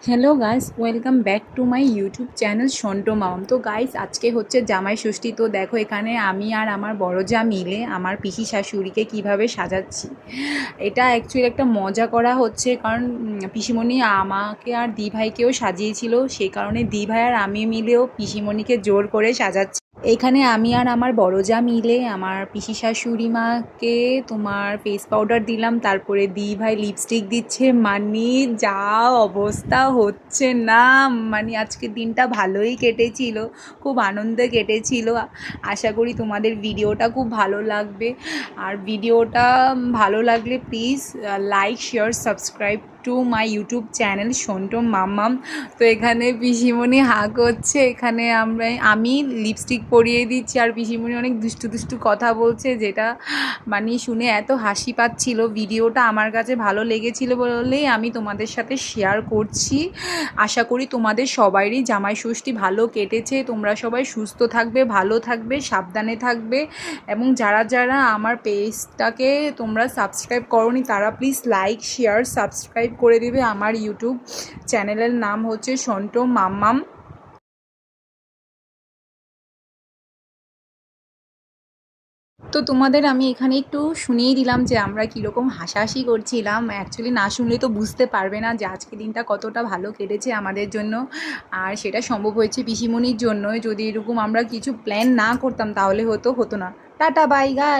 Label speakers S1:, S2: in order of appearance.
S1: Hello guys, welcome back to my YouTube channel সন্টো মাম। তো গাইস, আজকে হচ্ছে জামাই ষষ্ঠী। তো দেখো এখানে আমি আর আমার বড় যা মিলে আমার পিসি শাশুড়িকে কিভাবে সাজাচ্ছি। এটা অ্যাকচুয়ালি একটা মজা করা হচ্ছে, কারণ পিসিমণি আমাকে আর দি ভাইকেও সাজিয়েছিল, সেই কারণে দি ভাই আর আমি মিলেও পিসিমণিকে জোর করে সাজাচ্ছি। এখানে আমি আর আমার বড় যা মিলে আমার পিসি শাশুড়ি মাকে তোমার ফেস পাউডার দিলাম, তারপরে দি ভাই লিপস্টিক দিচ্ছে। মানে যা অবস্থা হচ্ছে না, মানে আজকের দিনটা ভালোই কেটেছিল, খুব আনন্দে কেটেছিল। আশা করি তোমাদের ভিডিওটা খুব ভালো লাগবে। আর ভিডিওটা ভালো লাগলে please like, share, subscribe to my YouTube channel সন্টো মাম্মাম। তো এখানে পিসিমণি হাঁক হচ্ছে, এখানে আমি লিপস্টিক পরিয়ে দিচ্ছি আর পিসিমণি অনেক দুষ্টু দুষ্টু কথা বলছে, যেটা মানে শুনে এত হাসি পাচ্ছিল। ভিডিওটা আমার কাছে ভালো লেগেছিল বলেই আমি তোমাদের সাথে শেয়ার করছি। আশা করি তোমাদের সবারই জামাই ষষ্ঠী ভালো কেটেছে। তোমরা সবাই সুস্থ থাকবে, ভালো থাকবে, সাবধানে থাকবে। এবং যারা যারা আমার পেজটাকে তোমরা সাবস্ক্রাইব করোনি তারা প্লিজ লাইক, শেয়ার, সাবস্ক্রাইব করে দিবে। আমার ইউটিউব চ্যানেলের নাম হচ্ছে সন্টো মাম্মাম। তো তোমাদের আমি এখানে একটু শুনিয়ে দিলাম যে আমরা কীরকম হাসাহাসি করছিলাম। অ্যাকচুয়ালি না শুনলে তো বুঝতে পারবে না যে আজকে দিনটা কতটা ভালো কেটেছে আমাদের জন্য। আর সেটা সম্ভব হয়েছে পিসিমণির জন্য। যদি এরকম আমরা কিছু প্ল্যান না করতাম তাহলে হতো না। টাটা, বাই গাই।